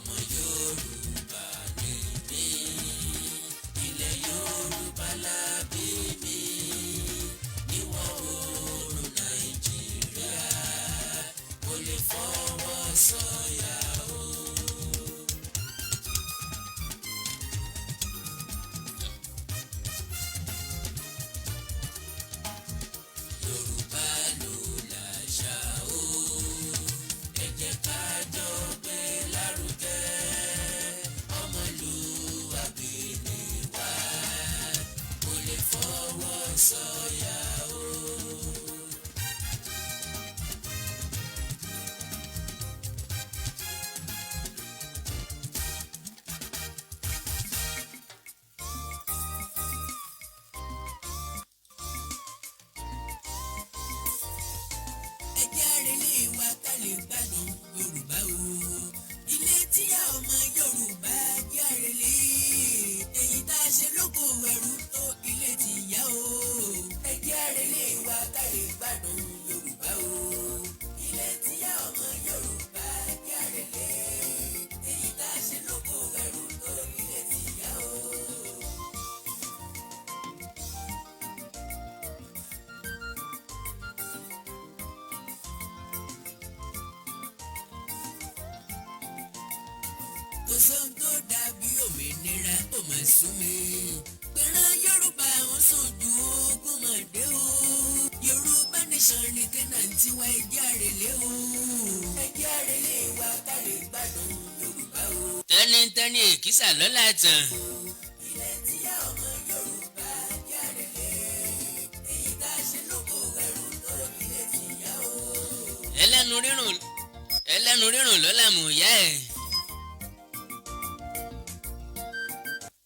ọmọ Yorùbá ni mí, ilẹ̀ Yorùbá la bí mi, níwọ̀ oòrùn Nàìjíríà, mo lè fọwọ́ sọ̀yà o. Yorùbá ló láṣà o, ẹ jẹ́ ká jọ gbé lárugẹ, ọmọlúwàbí ni wá, mo lè fọwọ́ sọ̀yà o. Ẹ jẹ́ àrẹ̀lé wa ká lè gbádùn Yorùbá o. Ilé tíyá ọmọ Yorùbá jẹ́ àrẹ̀lé. Èyí tá a ṣe lóko ẹrú tó ilé tìyá o. Ẹ jẹ́ àrẹ̀lé wa ká lè gbádùn Yorùbá o. Ilé tíyá ọmọ Yorùbá jẹ́ àrẹ̀lé. Èyí tá a ṣe lóko ẹrú tó ilé tìyá o. Kò sóhun tó dàbí òmìnira ó máa sún mi. Pẹ̀ràn Yorùbá ń sùn ju ogún mọ̀dé o. Yorùbá nation ní Canaan tiwa ẹ jẹ́ àrẹ̀lé o. Ẹ jẹ́ àrẹ̀lé wa ká lè gbádùn Yorùbá o. Tẹ́nitẹ́ni èkìsà lọ́la tán. Ilẹ̀ tíyá ọmọ Yorùbá jẹ́ àrẹ̀lé. Èyí tá a ṣe lóko ẹrú tó ilé tìyá o. Ẹlẹ́nu rírùn lọ́la mú ìyá ẹ̀.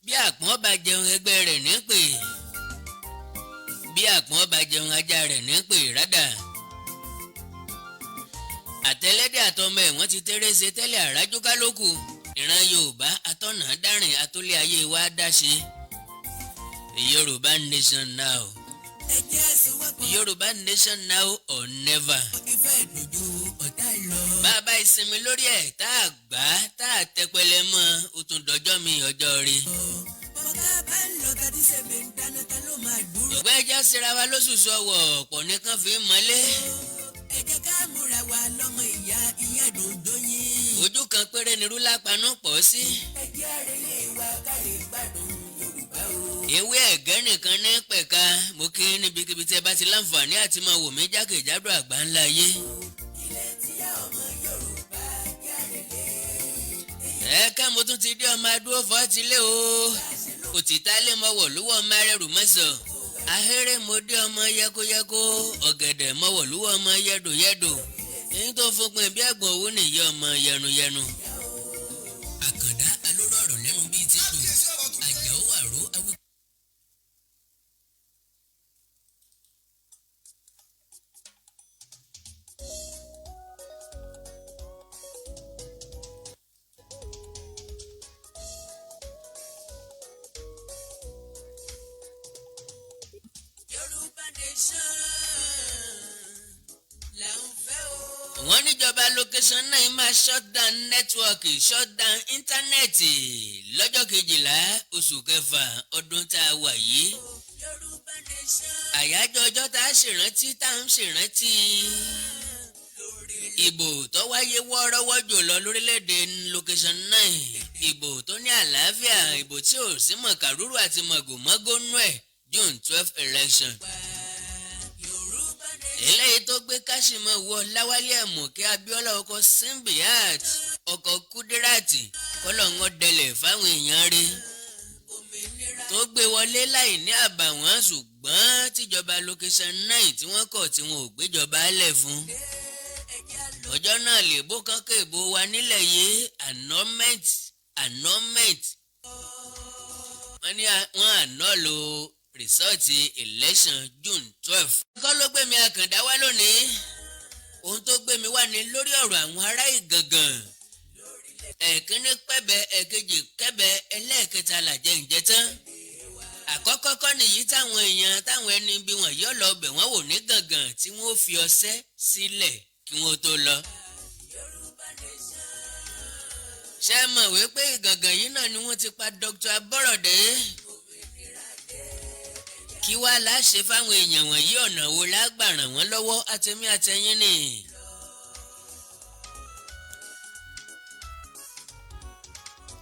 Bí àpọ́n bá jẹun ẹgbẹ́ rẹ̀ ní pè, bí àpọ́n bá jẹun ajá rẹ̀ ní pè rádà. Àtẹlẹ́dẹ̀ àtọmọ ẹ̀ wọ́n ti tẹ́rẹ́ ṣe tẹ́lẹ̀ àrájúká lókù. Ìran Yorùbá atọ́nà dárìn atólé ayé wa dáṣe. Yorùbá nation now. Yorùbá nation now or never. Bàbá ìsinmi lórí ẹ̀ tá a gbà tá a tẹpẹlẹ mọ́ ó tún dọjọ́ mi ọjọ́ rí. Ìgbà ẹja síra wa lóṣooṣù ọwọ́ ọ̀pọ̀ nìkan fi ń mọ́lé. Ẹ jẹ́ ká múra wa lọ́mọ ìyá dòdò yín. Ojú kan péré ni rúlá panú pọ̀ sí. Ẹ jẹ́ àrẹ̀lé wa ká lè gbádùn Yorùbá o. Ewé ẹ̀gẹ́ nìkan ní pẹ̀ka mo kí níbikíbi tí ẹ bá ti láǹfààní àti máa wò mí jákèjádò àgbáńlá ayé. Ilẹ̀ tíyá ọmọ Yorùbá jẹ́ àrẹ̀lé. Ẹ̀ka mo tún ti dé ọmọ adúró fọ́ tilé o. Òtítà lè mọ̀wọ̀ lúwọ̀ ọmọ arẹ́rù mọ́sàn. Ahéré mo dé ọmọ yẹ́kóyẹ́kó. Ọ̀gẹ̀dẹ̀ mọ̀wọ̀ lúwọ̀ ọmọ yẹ́dòyẹ́dò. Èyí tó fọpin bí ẹ̀gbọ́n owó nìyí ọmọ yẹnuyẹnu. Àkàndá alóró ọ̀rọ̀ lẹ́nu bíi ti dùn. Àjàó àró awí. Yorùbá nation là ń fẹ́ o. Wọ́n níjọba location náà máa shut down network shut down íńtánẹ́ẹ̀tì lọ́jọ́ 12 oṣù kẹfà ọdún tá a wà yìí. Yorùbá nation. Àyájọ́ ọjọ́ tá a ṣèrántí ìbò tó wáyé wọ́ọ́rọ́wọ́ jùlọ lórílẹ̀‐èdè location 9 ìbò tó ní àlàáfíà ìbò tí ò sí mọ̀kàrúrù àti mọ̀gòmọ́gó nú ẹ̀ June 12 election. Eléyìí tó gbé Káṣímọ̀ wọ Láwálé Àmọ̀kẹ́ Abíọ́lá ọkọ̀ Simbiat ọkọ̀ Kúdírátì kọ́lọ́ngọ́ dẹlẹ̀ fáwọn èèyàn rẹ̀ tó gbé wọlé láì ní àbàwọ́n ṣùgbọ́n tíjọba location 9 tí wọ́n kọ̀ tí wọn ò gbéjọba lẹ̀ fún. Ọjọ́ náà lè bó kánkẹ́ ìbò wa nílẹ̀ yìí annulment wọ́n ní wọ́n àná lo rìsọ́ọ̀tì election June 12. Kọ́ ló gbé mi Àkàndá wá lónìí. Ohun tó gbé mi wá ní lórí ọ̀rọ̀ àwọn ará Ìgàngàn. Ẹ̀kíní pẹ́bẹ́ ẹ̀kejì kẹ́bẹ́ ẹlẹ́ẹ̀kẹta làjẹ́ ǹjẹ́ tán. Àkọ́kọ́ kọ́ nìyí táwọn ẹni bí wọ́n yọ́ lọ bẹ̀ wọ́n wò ní Gàngàn tí wọ́n fi ọṣẹ́ sílẹ̀ kí wọ́n tó lọ. ṣé ẹ mọ̀ wípé ìgàngàn yìí náà ni wọ́n ti pa Dr. Aborode? kí wàá láṣẹ fáwọn èèyàn wọ̀nyí, ọ̀nà wo lágbà ràn wọ́n lọ́wọ́ àtẹ̀mí àtẹ̀yìn ni.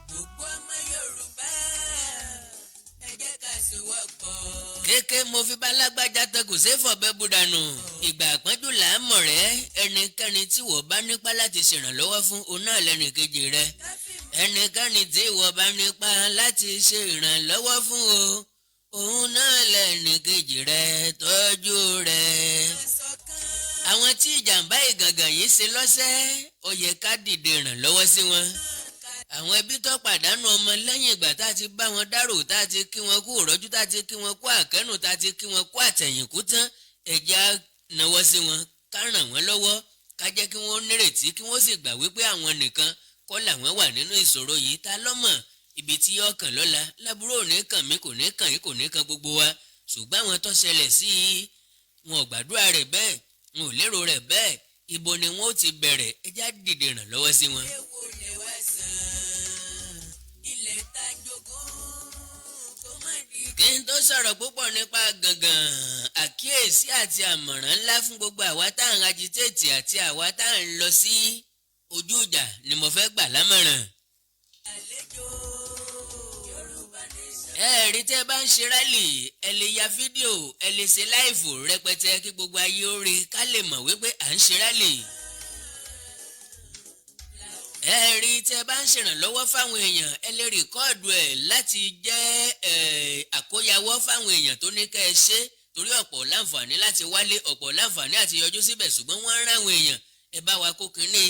gbogbo ọmọ Yorùbá ẹ jẹ́ ká sowọ́pọ̀. kéèké mo fi bá lágbájá tẹ kò sí fọ̀bẹ́ budànù. ìgbà àpọ́njú là á mọ̀ rẹ́. ẹnikẹ́ni tí wọ́n bá nípa láti ṣèrànlọ́wọ́ fún òun náà lẹ́nìkejì rẹ̀. ẹnikẹ́ni tí wọ́n bá nípa láti ṣe ìrànlọ́wọ́ fún òun náà lẹ́nìkejì rẹ̀, tọ́jú rẹ̀. àwọn tí ìjàmbá ìgàngàn yìí ṣe lọ́sẹ̀, ó yẹ ká dìde ìrànlọ́wọ́ sí wọn. àwọn ẹbí tó pàdánù ọmọ lẹ́yìn ìgbà tá a ti bá wọn dárò, tá a ti kí wọn kú ìrọ́jú, tá a ti kí wọn kú àkẹ́nù, tá a ti kí wọn kú àtẹ̀yìnkú tán, ẹ jẹ́ á nawọ́ sí wọn, ká ràn wọ́n lọ́wọ́, ká jẹ́ kí wọ́n nírètí, kí wọ́n sì gbà wípé àwọn nìkan kọ́ làwọn wà nínú ìṣòro yìí. Ta ló mọ̀ ibi tí yóò kàn lọ́la? lábúrò ò ní kàn mí, kò ní kàn yín, kò ní kàn gbogbo wa. ṣùgbọ́n àwọn tó ṣẹlẹ̀ sí i, wọn ò gbàdúrà rẹ̀ bẹ́ẹ̀, wọn ò lérò rẹ̀ bẹ́ẹ̀. ibo ni wọn ó ti bẹ̀rẹ̀? ẹ jẹ́ á dìde ìrànlọ́wọ́ sí wọn. kí n tó sọ̀rọ̀ púpọ̀ nípa gàngàn, àkíyèsí àti àmọ̀ràn ńlá fún gbogbo àwa tá à ń agitéètì àti àwa tá à ń lọ sí ojú ìjà ni mo fẹ́ gbà lámọ̀ràn. ẹ rí tẹ́ bá ń ṣe rálì, ẹ lè ya fídíò, ẹ lè ṣe láìfù rẹpẹtẹ kí gbogbo ayé ó rí, ká lè mọ̀ wípé à ń ṣe rálì. ẹ rí tẹ́ bá ń ṣèrànlọ́wọ́ fáwọn èèyàn, ẹ lè rìkọ́ọ̀dù ẹ̀ láti jẹ́ àkóyawọ́ fáwọn èèyàn tó ní kẹ́ ẹ ṣe, torí ọ̀pọ̀ láǹfààní láti wálé, ọ̀pọ̀ láǹfààní àti yọjú síbẹ̀, ṣùgbọ́n wọ́n ń ráwọn èèyàn. ẹ bá wa kó kínní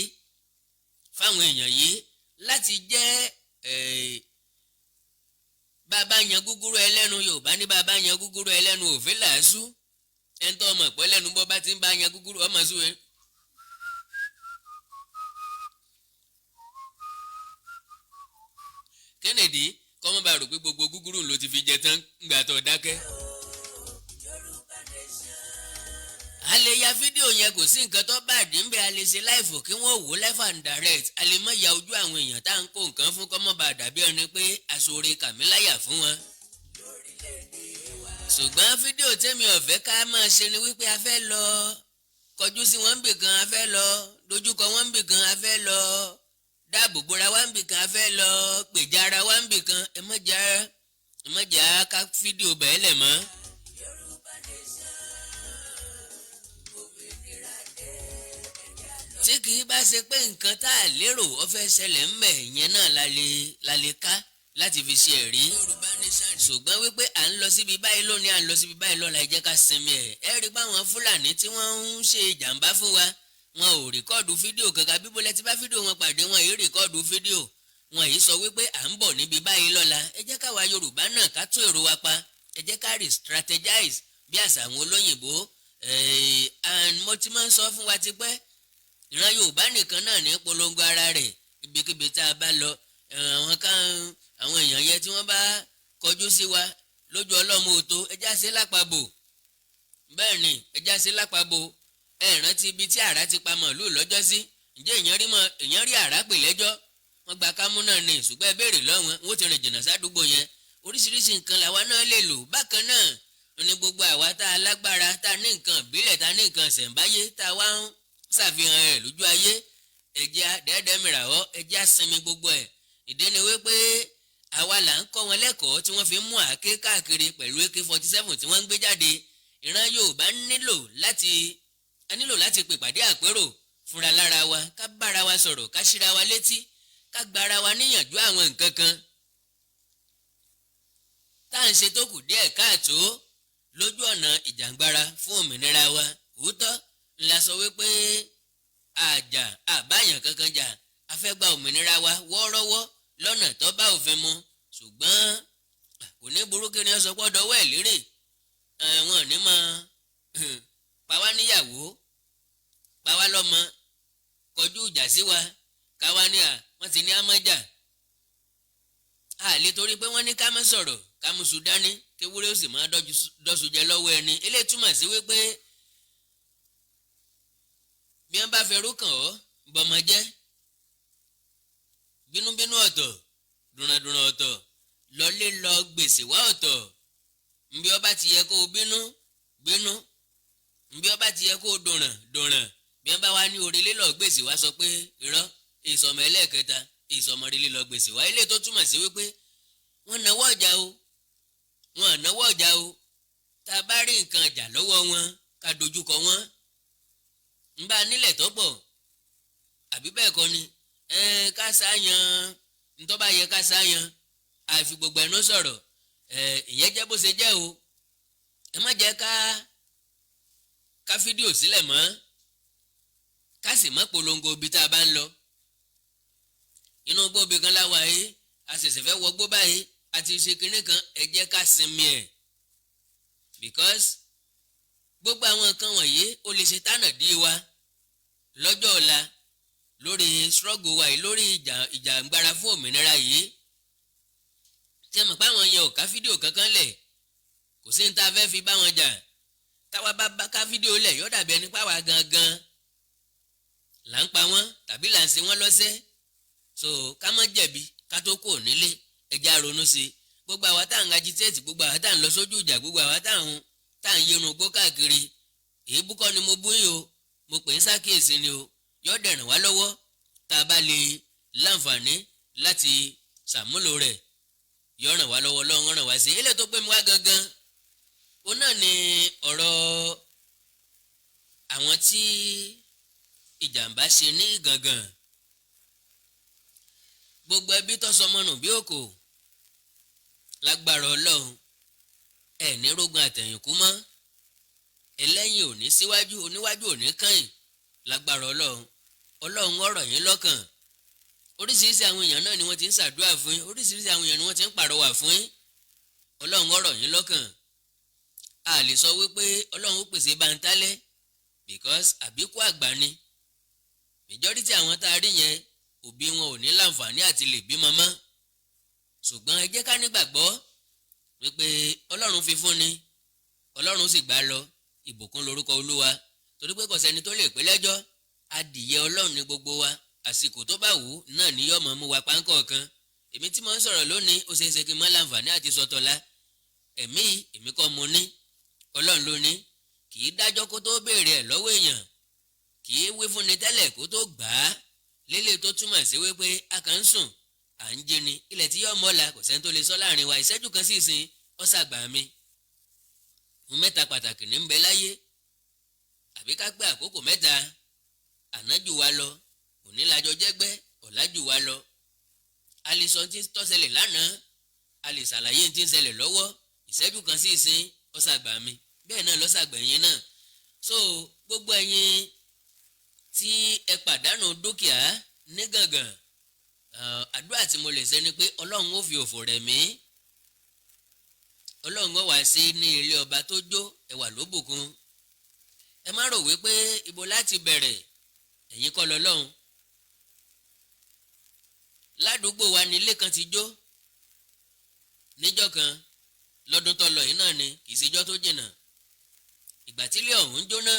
fáwọn èèyàn yìí láti jẹ́ bàbá yan gúgúrú ẹlẹ́nu. Yorùbá ní bàbá yan gúgúrú ẹlẹ́nu òfin làásù. ẹni tó ọmọ ìpọ́ ẹlẹ́nu bọ́ bá ti ń bá yan gúgúrú ọmọ súwe. Kennedy kọ́mọ́ bá rò pé gbogbo gúgúrú ló ti fi jẹ tán ńgbà tó dákẹ́. a lè ya fídíò yẹn, kò sí nǹkan tó bá dín bẹ́ẹ̀. a lè ṣe láìfò kí wọ́n wò live and direct. a lè mọ̀ ya ojú àwọn èèyàn tá à ń kó nǹkan fún, kọ́mọ́ bá dàbí ẹni pé aṣọre kàmíláyà fún wọn. ṣùgbọ́n fídíò tèmi ọ̀fẹ́ ká máa ṣe ni wípé a fẹ́ lọ kọjú sí wọn bì kan, a fẹ́ lọ dojúkọ wọn bì kan, a fẹ́ lọ dáàbò bora wa ń bì kan, a fẹ́ lọ gbèjà ara wa ń bì kan. ẹ má jà ká fídíò bẹ́ẹ̀ lẹ̀ mọ́. tí kì í bá ṣe pé nǹkan tá a lérò ó fẹ́ ṣẹlẹ̀ ń bẹ̀, ìyẹn náà la lè ká láti fi ṣe ẹ̀rí. ṣùgbọ́n wípé à ń lọ síbi báyìí lónìí, à ń lọ síbi báyìí lọ́la, ẹ jẹ́ ká sinmi ẹ̀. ẹ rí báwọn Fúlàní tí wọ́n ń ṣe ìjàmbá fún wa, wọn ò rìkọ́ọ̀dù fídíò kankan. bíbólẹ̀ tí bá fídíò wọn pàdé, wọn èyí rìkọ́ọ̀dù fídíò, wọn èyí sọ wípé à ń bọ̀ níbi báyìí lọ́la. ẹ jẹ́ káwa Yorùbá náà ká tún èrò wa pa, ẹ jẹ́ ká re-strategize bí àṣà àwọn olóyìnbó. and mo ti máa ń sọ fún wa tipẹ́, ìran Yorùbá nìkan náà ní polongo ara rẹ̀ ibikíbi tá a bá lọ. àwọn èèyàn yẹn tí wọ́n bá kọjú sí wa lójú ọlọ́mọ òtó, ẹjá ṣe lápapọ̀. bẹ́ẹ̀ ni ẹjá ṣe lápapọ̀. ẹ rántí ibi tí àrá ti pa màálù lọ́jọ́ sí? ǹjẹ́ èèyàn rí àrá pè lẹ́jọ́? wọ́n gba kámú náà ní, ṣùgbọ́n ẹ béèrè lọ́wọ́n, wọ́n ti rìn jìnnà sádùúgbò yẹn. oríṣiríṣi nǹkan làwa náà lè lò. bákan náà ní gbogbo àwa tá a lágbára, tá a ní nǹkan ìbílẹ̀, tá a ní nǹkan ṣẹ̀ǹbáyé, tá a wá ń ṣàfihàn rẹ̀ lójú ayé, ẹ̀jẹ̀ dẹ́ẹ̀dẹ́ mìràwọ́, ẹ̀jẹ̀ àsinmi gbogbo ẹ̀. ìdí ni wípé àwa là ń kọ́ wọn lẹ́kọ̀ọ́ tí wọ́n fi mú àáké káàkiri pẹ̀lú AK-47 tí wọ́n ń gbé jáde. ìran Yorùbá nílò láti pè pàdé àpérò fúnra lára wa, ká bára wa sọ̀rọ̀, ká ṣíra wa létí, ká gbára wa níyànjú àwọn nǹkan kan tá à ń ṣe tó kù díẹ̀ káàtó lójú ọ̀nà ìjàngbara fún òmìnira wa. òótọ́ ńlá sọ wípé àbáyàn kankan jà, a fẹ́ gba òmìnira wa wọ́ọ́rọ́wọ́ lọ́nà tó bá òfin mu. ṣùgbọ́n kò ní burúkú ni wọ́n sọ pọ́dọ̀ wẹ̀ lérè. wọn ò ní mọ pa wá níyàwó, pa wá lọ́mọ, kọjú ìjà sí wa, ká wá ní wọ́n ti ní àmọ́jà. a lè torí pé wọ́n ní ká má sọ̀rọ̀, ká mú Sùdání kéwúrẹ́ ó sì máa dọ́sù jẹ lọ́wọ́ ẹni. eléyìí túmọ̀ sí wípé bí wọ́n bá fẹ́rù kàn ọ́ bọ́mọ jẹ́, bínúbínú ọ̀tọ̀ dùnràndùnràn ọ̀tọ̀ lọlé lọ gbèsè wá ọ̀tọ̀ nbí ọba ti yẹ kó o bínú nbí ọba ti yẹ kó o dùnràn bí wọ́n bá wá ní orílẹ̀ lọ gbèsè wá sọ pé irọ́ ìsọmọ ẹlẹ́ẹ̀kẹta ìsọmọ orílẹ̀ lọ gbèsè wá ilé tó túmọ̀ sí wípé wọ́n náwó ọjà o tá a bá rí nǹkan ọjà lọ́wọ́ wọn ká dojúkọ wọn ń bá nílẹ̀ tó pọ̀ àbí bẹ́ẹ̀ kọ́ ni ká sáyan ntọ́ bá yẹ ká sáyan àfi gbogbo ẹnu sọ̀rọ̀ ìyẹn jẹ́ bó ṣe jẹ́ o ẹ má jẹ́ ká fídíò sílẹ̀ mọ́ ká sì má polongo ibi tá a bá ń lọ inú gbóbi kan láwa yìí a ṣẹ̀ṣẹ̀ fẹ́ wọgbó báyìí a ti ṣe kinní kan ẹ jẹ́ ká sinmi ẹ̀ because gbogbo àwọn nǹkan wọ̀nyí ó lè ṣe tánà dí wa lọ́jọ́ ọ̀la lórí struggle wa yìí lórí ìjàngbara fún òmìnira yìí tí a mọ̀ pé àwọn yẹn ò ká fídíò kankan lẹ̀ kò sí ní ta fẹ́ fi bá wọn jà táwa bá ká fídíò lẹ̀ yóò dàbí ẹni pàwọ́ gangan là ń pa wọ́n tàbí là ń ṣe wọ́n lọ́sẹ̀ so ká má jẹ̀bi ká tó kò nílé ẹja ronú sí i gbogbo àwa tá à ń agitate gbogbo àwa tá à ń lọ sójú ìjà gbogbo àwa tá à ń yerun gbó káàkiri èébú kọ́ ni mo bú yín o mo pè ń ṣàkíyèsí ni o yóò dẹ̀ràn wá lọ́wọ́ tá a bá lè láǹfààní láti ṣàmúlò rẹ̀ yóò ràn wá lọ́wọ́ lọ́wọ́ ràn wá sí ilé tó gbé mi wá gangan ó náà ni ọ̀rọ̀ àwọn tí ìjàmbá ṣe ní gangan gbogbo ẹbí tó sọmọ nù bí òkò lágbára Ọlọ́run ẹ̀ ní rógun àtẹ̀yìnkú mọ́ ẹlẹ́yìn ò ní síwájú oníwájú ò ní kàn lágbára Ọlọ́run ọ̀rọ̀ yín lọ́kàn oríṣiríṣi àwọn èèyàn náà ni wọ́n ti ń ṣàdúrà fún yín oríṣiríṣi àwọn èèyàn ni wọ́n ti ń pàrọwà fún yín Ọlọ́run ọ̀rọ̀ yín lọ́kàn a lè sọ wípé Ọlọ́run ó pèsè báńtálẹ́ because àbíkú àgbà ni majority àwọn tá a rí yẹn òbí wọn ò ní láǹfààní àti lè bímọ mọ́ ṣùgbọ́n ẹ jẹ́ ká nígbàgbọ́ wípé Ọlọ́run fi fún ni Ọlọ́run sì gbà lọ ìbùkún lórúkọ Olúwa torí pé kò sẹ́ni tó lè pé lẹ́jọ́ adìyẹ Ọlọ́run ní gbogbo wa àsìkò tó bá wù ú náà ní yọ̀mọ̀ mú wa páńkọ̀ kan èmi tí mo ń sọ̀rọ̀ lónìí ó ṣeé ṣe kí n má láǹfààní àti sọtọ́lá èmi kọ́ mo ní Ọlọ́run ló ní kì í dájọ́ kó tó béèrè ẹ̀ lọ́wọ́ èèyàn kì í wí fún ni tẹ́lẹ̀ kó tó gbà á lélẹ̀ tó túmọ̀ sí wípé a kàn ń sùn à ń jí ni ilẹ̀ tí yọ̀ mọ́la kò sẹ́ni tó lè sọ láàrin wa ìṣẹ́jú kan sí ìsìn ọ̀sàgbà mi fún mẹ́ta pàtàkì ní ń bẹ láyé àbí ká pé àkókò mẹ́ta àná jù wá lọ òní lájọ jẹ́gbẹ́ ọ̀la jù wá lọ a lè sọ tí tó ṣẹlẹ̀ lánàá a lè ṣàlàyé tí ń ṣẹlẹ̀ lọ́wọ́ ìṣẹ́jú kan sí ìsìn ọ̀sàgbà mi bẹ́ẹ̀ náà lọ́sàgbà ẹ̀yin náà so gbogbo ẹ̀yin tí ẹ pàdánù dúkìá ní gàngàn àdúrà tí mo lè ṣe ni pé Ọlọ́run ó fi òfò rẹ̀ mí Ọlọ́run ó wá sí ní ilé ọba tó jó ẹwà ló bùkún ẹ má rò wípé ibo láti bẹ̀rẹ̀ ẹ̀yin kọ́ lọ́lọ́run ládùúgbò wa ní ilé kan ti jó níjọ́ kan lọ́dún tó lọ yìí náà ni kì í ṣèjọ́ tó jìnnà ìgbà tí ilé ọ̀hún jóná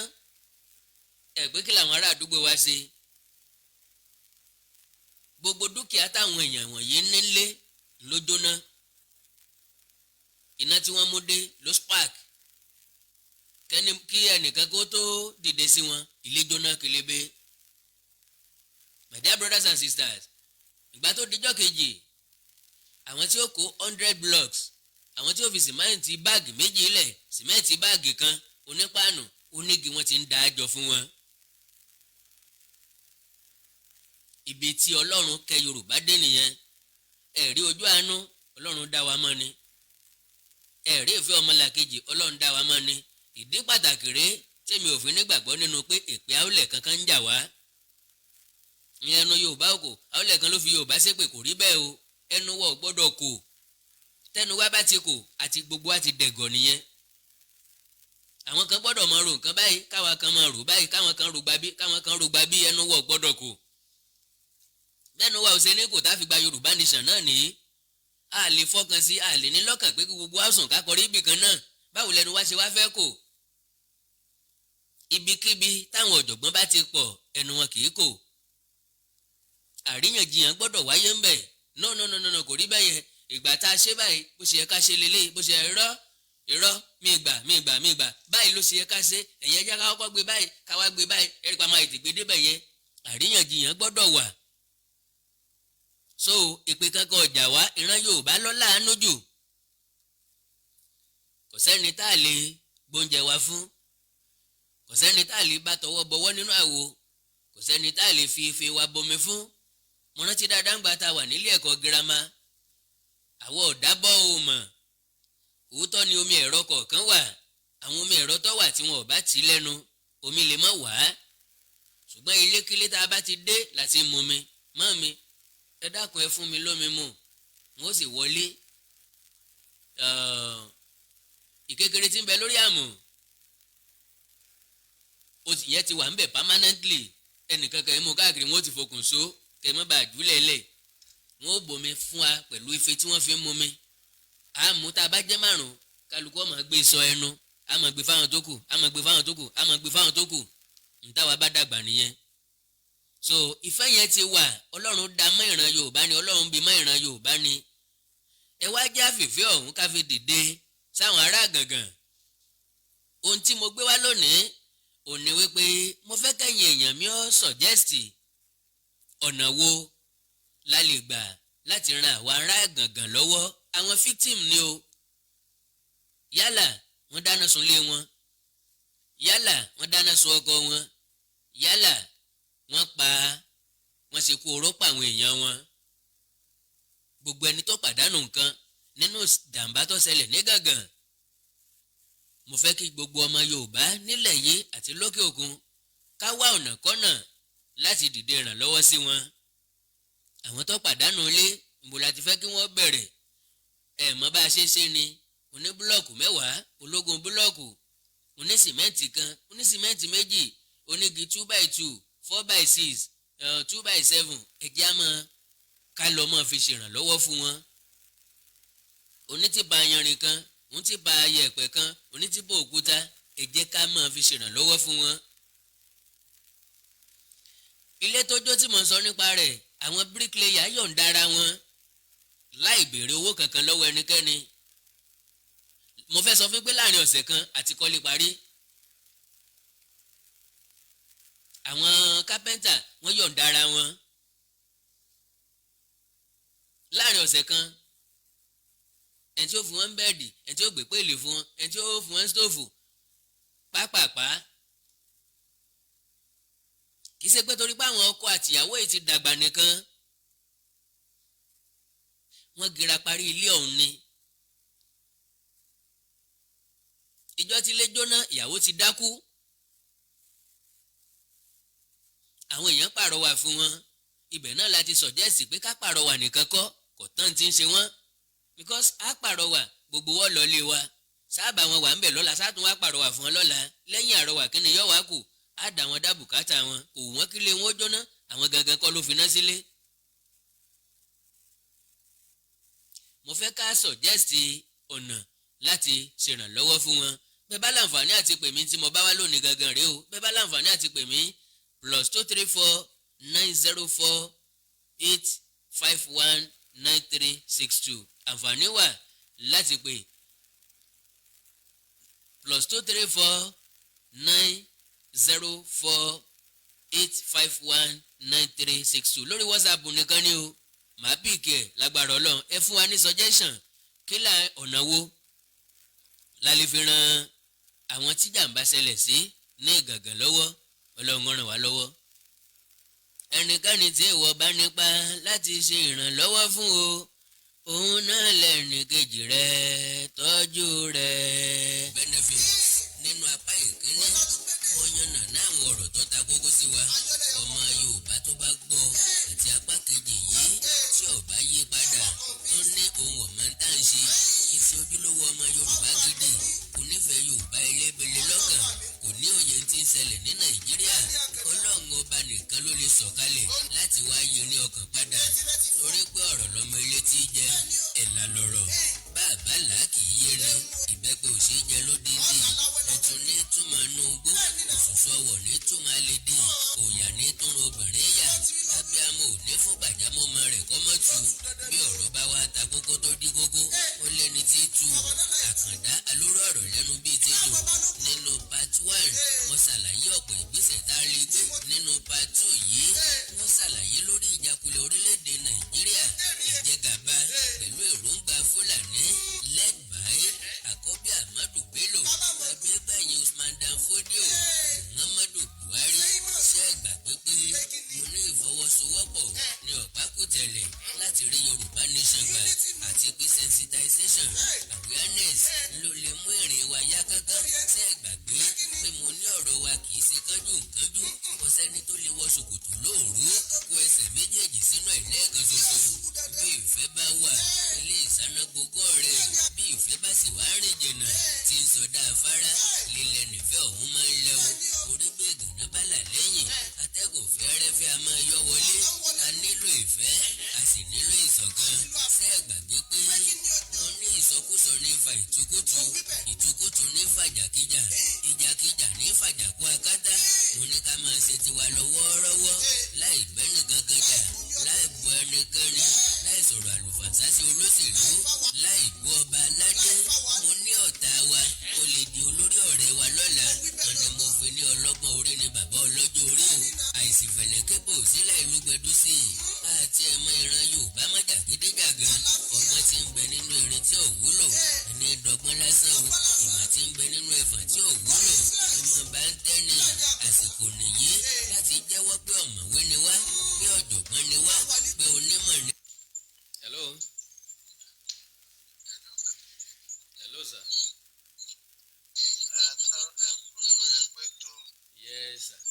ẹ pé kí làwọn ará àdúgbò wa ṣe gbogbo dúkìá táwọn èèyàn wọ̀nyí nílé ló jóná iná tí wọ́n mú dé ló spark kí ẹnìkan kó tó dìde sí wọn ilé jóná kelebe my dear brothers and sisters ìgbà tó dijọ́ kejì àwọn tí ó kó 100 blocks àwọn tí ó fi sìmẹ́ǹtì báàgì méjì lẹ̀ sìmẹ́ǹtì báàgì kan onípàánù onígi wọn ti ń da àjọ fún wọn. ibi tí Ọlọ́run kẹ́ Yorùbá dé nìyẹn ẹ̀rí ojú àánú Ọlọ́run dá wa mọ́ ni ẹ̀rí ìfẹ́ ọmọlàkejì Ọlọ́run dá wa mọ́ ni ìdí pàtàkì rèé tèmi ò fi nígbàgbọ́ nínú pé èpè àwòlẹ̀ kankan ń jà wá ìyẹn ẹnu Yorùbá kò àwòlẹ̀ kan ló fi Yorùbá ṣépè kò rí bẹ́ẹ̀ o ẹnu wọ̀ gbọ́dọ̀ kò tẹnu wa bá ti kò àti gbogbo wa ti dẹ̀gọ̀ nìyẹn àwọn kan gbọ́dọ̀ máa ro nǹkan báyìí káwa kan máa rò báyìí káwọn kan rò gbà bí ẹnu wọ̀ gbọ́dọ̀ kò bẹ́ẹ̀ni wa ò ṣe ní kò tá fi gba Yorùbá nation náà nìyí a lè fọkàn sí a lè ní lọ́kàn pé gbogbo wa sùn kákọrí ibì kan náà báwo lẹnu wá ṣe wá fẹ́ kò ibikíbi táwọn ọ̀jọ̀gbọ́n bá ti pọ̀ ẹnu wọn kì í kò àríyànjiyàn gbọ́dọ̀ wáyé ńbẹ̀ no kò rí bẹ́yẹn ìgbà tá a ṣe báyìí bó ṣe yẹ ká ṣe lélẹ́yìí bó ṣe yẹ irọ́ mi gbà báyìí ló ṣe yẹ ká ṣe ẹ̀yẹ́ jẹ́ ká kọ́kọ́ gbé báyìí ká wá gbé báyìí ẹ̀rí pa máa ètè gbé débẹ̀ yẹn àríyànjiyàn gbọ́dọ̀ wà. so ìpè kankan ọjà wá ìran Yorùbá ló láàánú jù kò sẹ́ni tá a lè gbóúnjẹ wá fún kò sẹ́ni tá a lè bá tọwọ́ bọwọ́ nínú àwo kò sẹ́ni tá a lè fi ife wa bomi fún. mo rántí dáadáa ń gbà tá a wà nílé ẹ̀kọ́ girama àwọn ọ̀dàbọ̀ ò mọ̀ òótọ́ ni omi ẹ̀rọ kọ̀ọ̀kan wà àwọn omi ẹ̀rọ tó wà tí wọn ò bá tì í lẹ́nu omi lè má wá ṣùgbọ́n ilékílé tá a bá ti dé láti mú mi mọ́ mi ẹ dákun ẹ fún mi lómi mu n ó sì wọlé ìkékeré tí ń bẹ lórí àmù yẹn ti wà ń bẹ permanently ẹnìkan kan mú káàkiri wọn ó ti fokùn so kẹ mọ́ bá jùlẹ̀ lẹ̀ wọn ó bomi fún wa pẹ̀lú ife tí wọ́n fi ń mú mi àmú tá a bá jẹ́ márùn kálukú ọmọ gbé sọ ẹnu àmọ́ gbé fáwọn tó kù àmọ́ gbé fáwọn tó kù àmọ́ gbé fáwọn tó kù ntàwa bá dàgbà nìyẹn. so ìfẹ́ yẹn ti wà ọlọ́run dá mọ́ ìran Yorùbá ni ọlọ́run bí mọ́ ìran Yorùbá ni ẹ wá já fìfẹ́ ọ̀hún ká fi dìde sáwọn ará gàngàn. ohun tí mo gbé wá lónìí ò ní wípé mo fẹ́ kẹ́yìn èèyàn mi ó sọ̀jẹ́sì ọ̀nà wo la lè gbà láti ran àwọn ará gàngàn lọ́wọ́ àwọn victim ni o yálà wọ́n dáná sunlé wọn yálà wọ́n dáná sun ọkọ wọn yálà wọ́n ṣekú oró pa àwọn èèyàn wọn gbogbo ẹni tó pàdánù nǹkan nínú jàǹbá tó ṣẹlẹ̀ ní gàngàn mo fẹ́ kí gbogbo ọmọ Yorùbá nílẹ̀ yìí àti lókè òkun ká wá ọ̀nà kọ́nà láti dìde ìrànlọ́wọ́ sí wọn àwọn tó pàdánù ilé níbo la ti fẹ́ kí wọ́n bẹ̀rẹ̀ ẹ̀ mọ́ bá a ṣe ni oní búlọ́ọ̀kù 10 ológun búlọ́ọ̀kù oní sìmẹ́ǹtì kan oní sìmẹ́ǹtì méjì onígi 2x2 4x6 2x7 ẹ̀jẹ̀ á mọ́ ká lọ́ mọ́ fi ṣèrànlọ́wọ́ fún wọn oní ti ba yanrìn kan oní ti ba yẹ̀pẹ̀ kan oní ti bò òkúta ẹ̀jẹ̀ ká mọ́ fi ṣèrànlọ́wọ́ fún wọn. ilé tó jó tí mo sọ nípa rẹ̀ àwọn bíríkìlẹ́yà yọ̀ǹda ara wọn láì béèrè owó kankan lọ́wọ́ ẹnikẹ́ni mo fẹ́ sọ fún pé láàrin ọ̀sẹ̀ kan àti kọ́lé parí àwọn kápẹ́ńtà wọ́n yọ̀ǹda ara wọn láàrin ọ̀sẹ̀ kan ẹni tí ó fún wọn bẹ́ẹ̀dì ẹni tí ó gbé pèlè fún wọn ẹni tí ó fún wọn stóòfù pápápá kì í ṣe pé torí pé àwọn ọkọ àtìyàwó yìí ti dàgbà nìkan wọ́n gira parí ilé ọ̀hún ni ìjọ tí ilé jóná ìyàwó ti dákú àwọn èèyàn pàrọwà fún wọn ibẹ̀ náà láti sọ̀jẹ́sì pé ká pàrọwà nìkan kọ́ kò tán tí ń ṣe wọ́n because á pàrọwà gbogbo wọ́n lọ lé wa sábà wọn wà ń bẹ̀ lọ́la sátún wá pàrọwà fún wọn lọ́la lẹ́yìn àrọwà kí ni yọ̀ wá kù á dà wọn dá bùkátà wọn kò wọ́n kí lé wọn ó jóná àwọn gangan kọ́ ló fi ná sílé. mo fẹ́ ká sọ̀jẹ́sì ọ̀nà láti ṣèrànlọ́wọ́ fún wọn bẹ́ẹ̀ bá láǹfààní àti pè mí tí mo bá wá lónìí gangan rèé o bẹ́ẹ̀ bá láǹfààní àti pè mí +234 904 851 9362 àǹfààní wà láti pè +234 904 851 9362 lórí WhatsApp nìkan ni o màá pìkì ẹ̀ lágbára Ọlọ́run ẹ fún wa ní suggestion kí là ọ̀nà wo la lè fi ran àwọn tí jàǹbá ṣẹlẹ̀ sí ní Ìgàngán lọ́wọ́ Ọlọ́run ràn wá lọ́wọ́. ẹnikẹ́ni tí ìwọ bá nípa láti ṣe ìrànlọ́wọ́ fún o òun náà lẹ́rìn kejì rẹ̀ tọ́jú rẹ̀. benefit nínú apá ìkíní ó yànnà náà àwọn ọ̀rọ̀ tó ta kókó sí wa ọmọ Yorùbá tó bá gbọ́ àti apá kejì yìí tí ó bá yí padà tó ní ohun ọ̀mọ́ntàǹṣe ìṣe ojúlówó ọmọ Yorùbá gidi kò nífẹ̀ẹ́ Yorùbá elébele lọ́kàn kò ní òye tí ń ṣẹlẹ̀ ní Nàìjíríà Ọlọ́run ọba nìkan ló lè sọ̀kalẹ̀ láti wá yí ní ọkàn padà torí pé ọ̀rọ̀ lọ́mọ ilé tí jẹ ẹ̀là lọ̀rọ̀ bàbá là kì í yé ni ìbẹ́pẹ ò ṣeé jẹ lódìdí ẹtí tuntun ní túmọ̀ nugbó òṣùṣù ọwọ̀ ní túmọ̀ alédè òyà ní túnra obìnrin yà abiyamọ ò ní fún gbàjámọ́ ọmọ rẹ̀ kọ́mọ́tù bí ọ̀rọ̀ bá wá ta kókó tó dí kókó ó lẹ́ni tí tu àkàndá alóró ọ̀rọ̀ lẹ́nu bíi tẹ́jọ́ nínú part 1 mo ṣàlàyé ọ̀pọ̀ ìgbésẹ̀ tá a lè gbé nínú part 2 yìí wọ́n ṣàlàyé lórí ìjákulẹ̀ orílẹ̀-èdè Nàìjíríà ìjẹgàba pẹ̀lú èròǹgbà Fúlàní led by Àkọ́bí Ahmadu Bello abẹ́gbẹ̀yìn Usman Dan Fodio Muhammadu Buhari ṣe gbàgbé pé mo ní ìfọwọ́sowọ́pọ̀ ní ọ̀pákùtẹ̀lẹ̀ láti rí Yorùbá nation gbà àti pé sensitization awareness ló lè mú ìrìn wa yá kánkán ṣe gbàgbé pé mo ní ọ̀rọ̀ wa kì í ṣe kánjú kánjú kò sẹ́ni tó lè wọ ṣòkòtò lóòrú kó ẹsẹ̀ méjèèjì sínú ẹ̀ lẹ́ẹ̀kan ṣoṣo bí ìfẹ́ bá wà ilé ìsáná gbogbo rẹ̀ bí ìfẹ́ bá sì wá rìn jìnnà tí ń sọdá afárá lílẹ̀ nífẹ̀ ọ̀hún máa ń lẹ́wọ́ orí gbé ìgànnà bálà lẹ́yìn atẹ́gùn fẹ́rẹ́fẹ́ a máa yọ wọlé a nílò ìfẹ́ a sì nílò ìṣọ̀kan ṣe gbàgbé pé wọ́n ní ìsọkúsọ ní fa ìtukùtù ìtukùtù ní fàjàkíjà ìjàkíjà ní fàjàkú akátá mo ní ká máa ṣe tiwa lọ wọ́ọ́rọ́wọ́ láì bẹ́ni kankan jà láì bu ẹnikẹ́ni láì sọ̀rọ̀ àlùfàǹsá sí olóṣèlú láì bú ọba aládé mo ní ọ̀tá wa ó lè di olórí ọ̀rẹ́ wa lọ́la wọn ni mo fi ní ọlọ́gbọ́n orí ni bàbá ọlọ́jọ́ orí o àìsí fẹ̀lẹ́kẹ́bò sílẹ̀ ìlú gbẹdú sí i àti ẹ̀mọ ìran Yorùbá má jàgídíjàgan ọgbọ́n tí ń bẹ nínú irin tí ò wúlò ẹni dọ́gbọ́n lásán o ìmọ̀ tí ń bẹ nínú ẹ̀fọ̀n tí ò wúlò ìmọ̀ bá ń tẹ́ni àsìkò nìyí láti jẹ́wọ́ pé ọ̀mọ̀wé ni wá pé ọ̀jọ̀gbọ́n ni wá pé onímọ̀ ni. Hello. Hello, sir. Yes, sir.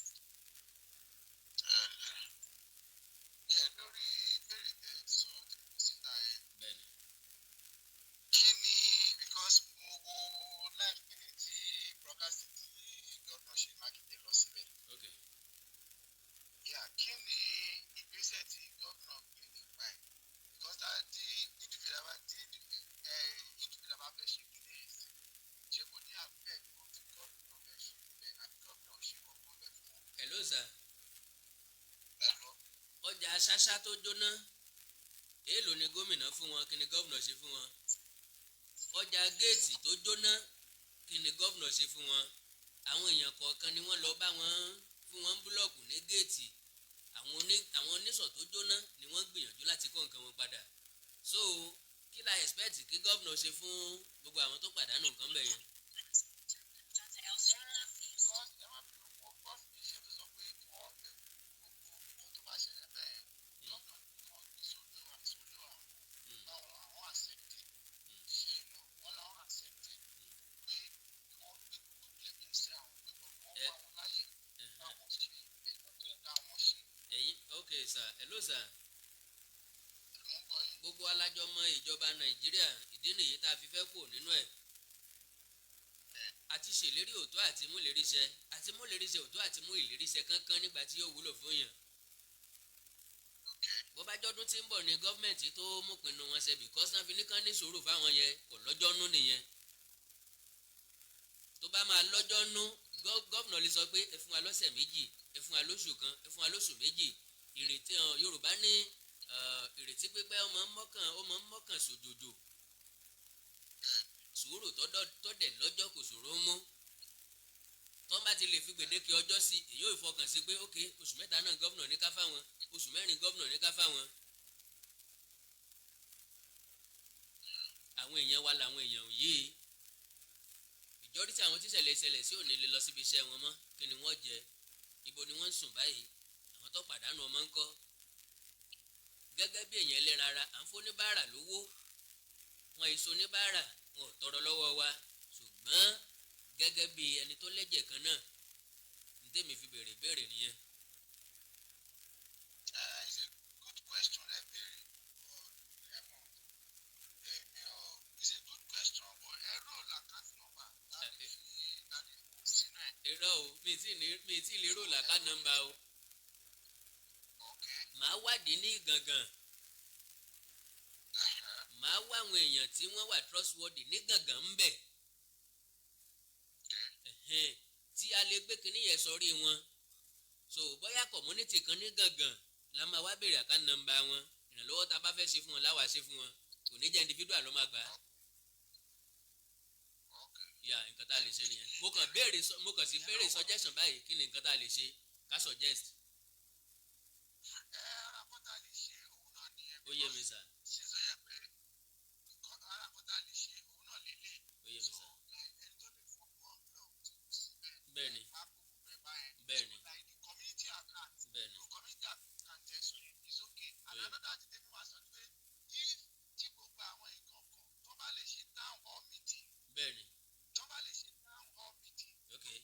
Hello, sir. Ọjà ṣáṣá tó jóná èèlò ni gómìnà fún wọn kí ni gómìnà ṣe fún wọn ọjà géètì tó jóná kí ni gómìnà ṣe fún wọn àwọn èèyàn kọ̀ọ̀kan ni wọ́n lọ bá wọn fún wọn búlọ́ọ̀kù ní géètì àwọn oníṣọ̀ tó jóná ni wọ́n gbìyànjú láti kó nǹkan wọn padà so kí la expect kí gómìnà ṣe fún gbogbo àwọn tó pàdánù nǹkan bẹ̀ yẹn. Okay, sir. Hello, sir. Gbogbo alájọ mọ ìjọba Nàìjíríà ìdí nìyí tá a fi fẹ́ kó nínú ẹ̀. Àti ṣèlérí òótọ́ àti mú ìléríṣẹ àti mú ìléríṣẹ òótọ́ àti mú ìléríṣẹ kankan nígbà tí yóò wúlò fún yàn. Bó bá jọ́dún tí ń bọ̀ ní gọ́ọ̀mẹ̀ntì tó mú pinnu wọn ṣe because náà fi ní kán ní sùúrù fáwọn yẹn kò lọ́jọ́ nú nìyẹn. Tó bá máa lọ́jọ́ nú gọ́ọ̀nà lè sọ pé ẹ fún wa lọ́sẹ̀ méjì ẹ fún wa lóṣù kan ẹ fún wa lóṣù méjì ìrètí Yorùbá ní ìrètí pípẹ́ ọmọ mọ́kàn sòjòjò sùúrù tó dẹ̀ lọ́jọ́ kò ṣòro mú tọ́ bá ti lè fi gbèdéke ọjọ́ sí èyí ò fọkàn sí pé ok oṣù mẹ́ta náà gọ́vnà ní ká fáwọn oṣù mẹ́rin gọ́vnà ní ká fáwọn. àwọn èèyàn wa làwọn èèyàn ò yé ìjọ́rí tí àwọn tíṣẹ̀lẹ̀ ṣẹlẹ̀ sí òní lè lọ síbi iṣẹ́ wọn mọ́ kí ni wọ́n jẹ ibo ni wọ́n ń sùn báyìí àwọn tó pàdánù ọmọ ńkọ́ gẹ́gẹ́ bí èèyàn ẹlẹ́ran ara à ń fún oníbàárà lówó wọn èso oníbàárà wọn ò tọrọ lọ́wọ́ wa ṣùgbọ́n gẹ́gẹ́ bí ẹni tó lẹ́jẹ̀ kan náà ní tèmi fi béèrè nìyẹn. irọ́ o mi tí lè rò làkà nọ́mbà o màá wádìí ní gangan màá wá àwọn èèyàn tí wọ́n wà trustworthy ní gangan ń bẹ̀ tí a lè gbé kinní yẹn sórí wọn so bóyá community kan ní gangan la máa wá béèrè account number wọn ìrànlọ́wọ́ tá a bá fẹ́ ṣe fún wọn láwa ṣe fún wọn kò ní jẹ́ individual ló máa gbà á. ya nǹkan tá a lè ṣe nìyẹn mo kàn sí béèrè suggestion báyìí kí ni nǹkan tá a lè ṣe ká suggest. ó yé mi sà. bẹ́ẹ̀ni bẹ́ẹ̀ni bẹ́ẹ̀ni. bẹ́ẹ̀ni. okay. okay.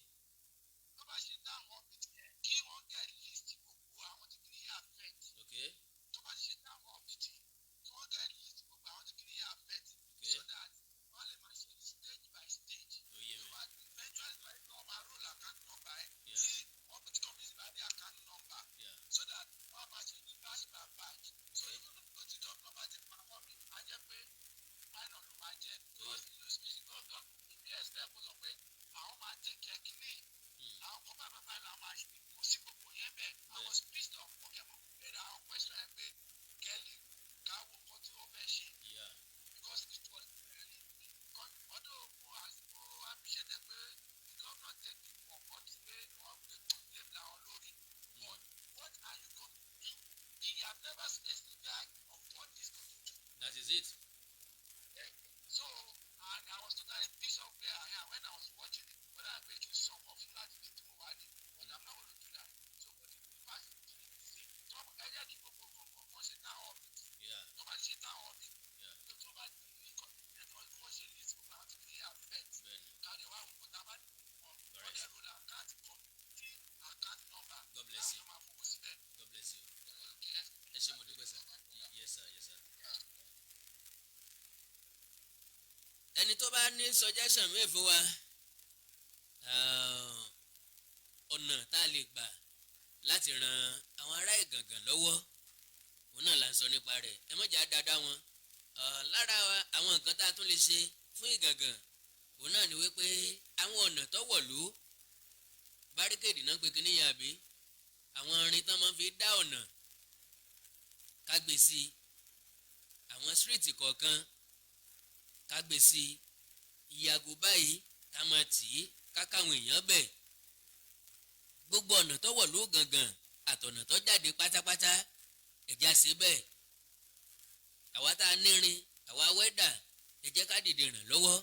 That is it. So, and I was totally pissed off where I am when I was watching it, whether I make you some of that to Mobile, but I'm not going to do that. So, but the past is the same. So, I had to go for sit down on it. Yeah. Nobody sit down on it. Yeah. So, nobody watch it, it's about to be affect. Now, the one who put about Correct. the road account number. God bless you. God bless you. Yes, sir. Yes, sir. Ẹni tó bá ní suggestion mi fún wa ọ̀nà tá a lè gbà láti ran àwọn ará Ìgàngàn lọ́wọ́ òun náà là ń sọ nípa rẹ̀ ẹ má jà dáadáa wọn lára àwọn nǹkan tá a tún lè ṣe fún Ìgàngàn òun náà ni wípé àwọn ọ̀nà tó wọ̀lú báríkèdì náà pé kíní yẹn àbí àwọn irin tán máa fi dá ọ̀nà ká gbé sí àwọn street kọ̀ọ̀kan ká gbé sí ìyàgò báyìí ká máa tì í ká káwọn èèyàn bẹ̀ gbogbo ọ̀nà tó wọ̀ ló gangan àtọ̀nà tó jáde pátápátá ẹ̀já sí bẹ́ẹ̀ àwa tá a nírin àwa wẹ́dà ẹ jẹ́ ká dìde ràn lọ́wọ́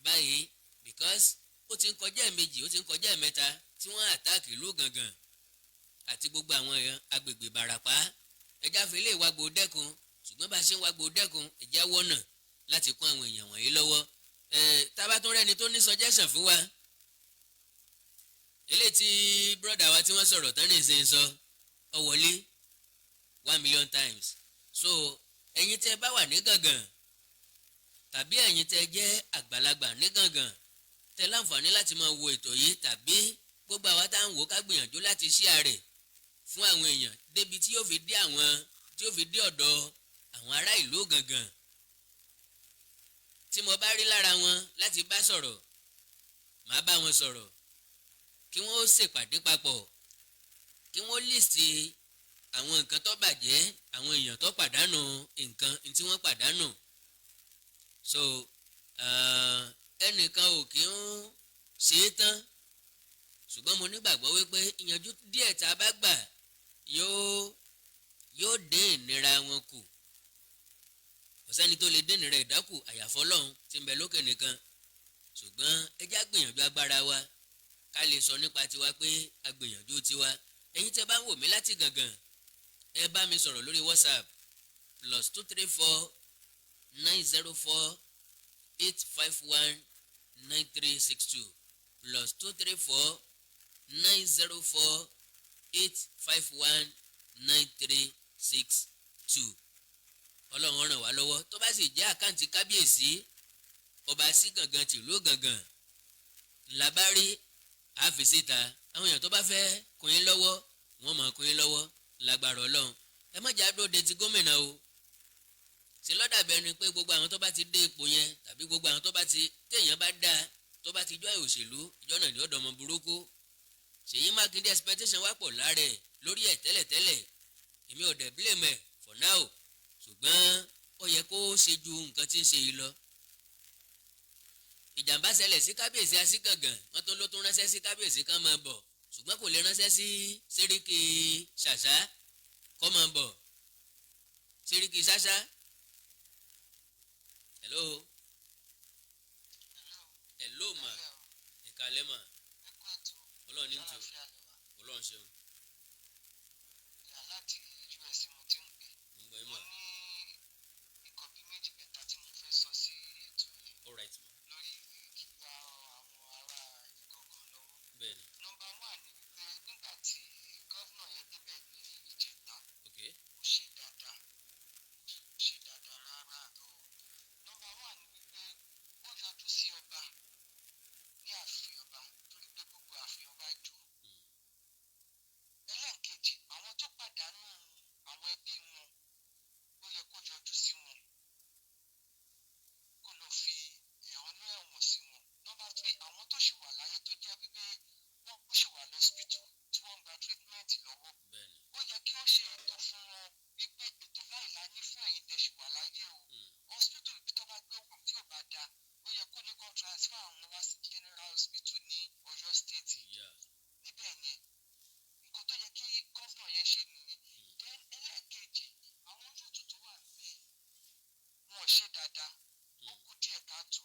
báyìí because ó ti ń kọjá ẹ̀mejì ó ti ń kọjá ẹ̀mẹ́ta tí wọ́n àtáàkì ìlú gangan àti gbogbo àwọn èèyàn agbègbè Ìbàràpá ẹjá fi lè wágbó dẹ́kun ṣùgbọ́n bá a ṣe ń wágbó dẹ́kun ẹjá wọ́nà láti kún àwọn èèyàn wọ̀nyí lọ́wọ́ tábà tún rẹ́ni tó ní suggestion fún wa eléyìí tí brọ́dà wa tí wọ́n sọ̀rọ̀ tán ní ìsìn sọ ọ wọlé 1 million times so ẹ̀yin tẹ́ bá wà ní Ìgàngàn tàbí ẹ̀yin tẹ́ jẹ́ àgbàlagbà ní Ìgàngàn tẹ́ láǹfààní láti máa wo ètò yìí tàbí gbogbo àwa tá à ń wò ká gbìyànjú láti share rẹ̀ fún àwọn èèyàn débi tí yóò fi dé ọ̀dọ̀ àwọn ará ìlú Ìgàngàn tí mo bá rí lára wọn láti bá sọ̀rọ̀ màá bá wọn sọ̀rọ̀ kí wọ́n ṣèpàdé papọ̀ kí wọ́n líìsì àwọn nǹkan tó bàjẹ́ àwọn èèyàn tó pàdánù nǹkan tí wọ́n pàdánù so ẹnìkan ò kí ń ṣe é tán ṣùgbọ́n mo nígbàgbọ́ wípé ìyànjú díẹ̀ tá a bá gbà yóò dín ìnira wọn kù kò sẹ́ni tó lè dín ìnira ìdákù àyàfọ́ Ọlọ́run tí ń bẹ lókè nìkan ṣùgbọ́n ẹ jẹ́ gbìyànjú agbára wa ká lè sọ nípa tiwa pé agbìyànjú tiwa ẹ̀yin tẹ́ bá ń wò mí láti Ìgàngàn ẹ bá mi sọ̀rọ̀ lórí WhatsApp +234 904 851 9362 +234 904 851 9362 Ọlọ́run ràn wá lọ́wọ́ tó bá sì jẹ́ àkáǹtì kábíyèsí ọba sí Ìgàngàn tìlú Ìgàngàn ńlá bá rí àfìsíta àwọn èèyàn tó bá fẹ́ kún yín lọ́wọ́ wọ́n máa kún yín lọ́wọ́ lágbára Ọlọ́run ẹ má jà dóde ti gómìnà o ṣe lọ́dà bẹ́ẹ̀ ni pé gbogbo àwọn tó bá ti dé ipò yẹn tàbí gbogbo àwọn tó bá ti téèyàn bá dá tó bá ti jọ́ òṣèlú ìjọ náà ní ọ̀dọ̀ ọmọ burúkú. Ṣèyí Mákindé expectation wá pọ̀ lára ẹ̀ lórí ẹ̀ tẹ́lẹ̀tẹ́lẹ̀ èmi ò dẹ̀ blame ẹ̀ for now ṣùgbọ́n ó yẹ kó ṣe ju nǹkan tí ń ṣe yìí lọ. Ìjàmbá ṣẹlẹ̀ sí kábíyèsí Asígàngàn wọ́n tó ló tún ránṣẹ́ sí kábíyèsí kan máa bọ̀ ṣùgbọ́n kò lè ránṣẹ́ sí Sẹ́ríkì Ṣàṣà kó máa bọ̀. Sẹ́ríkì Ṣàṣà hello ma ìkàlẹ́ ma ọlọ́run ní tò ọlọ́run ṣeun. láti us mo ti ń pè mo ní nǹkan bíi méjì mẹ́ta tí mo fẹ́ sọ sí ètò yìí lórí kíkà àwọn ará Ìgangan lọ́wọ́. Bẹ́ẹ̀ni. Nọ́mbà 1 ni wípé nígbà tí gọ́vnà yẹn débẹ̀ ní ìjẹta ó ṣe dáadáa rárá àtọ́. Nọ́mbà 1 ni wípé ó yọjú sí ọba ní ààfin ọba torí pé gbogbo ààfin ọba jò. Ẹlẹ́ẹ̀kejì àwọn tó pàdánù àwọn ẹbí wọn ó yẹ kó yọjú sí wọn kó lọ fi ẹ̀hónú ẹ̀wọ̀n sí wọn. Nọ́mbà 3 àwọn tó ṣì wà láyé tó jẹ́ wípé wọ́n ṣì wà lọ́sípítù tí wọ́n ń gba tírítímẹ́ǹtì lọ́wọ́ ó yẹ kí ó ṣe ètò fún wọn wípé ètò báyìí la ní fún ẹ̀yin tẹ́ ṣì wà láyé o. Hospital ibi tó bá gbé wà tí ò bá dáa ó yẹ kó ní kó transfer àwọn wá sí General Hospital ní Ọ̀yọ́ State. Níbẹ̀ yẹn nǹkan tó yẹ kí gọ́vnà yẹn ṣe nìyẹn. Then ẹlẹ́ẹ̀kejì àwọn yóòtù tó wà níbẹ̀ wọn ò ṣe dáadáa ó kù díẹ̀ káàtó.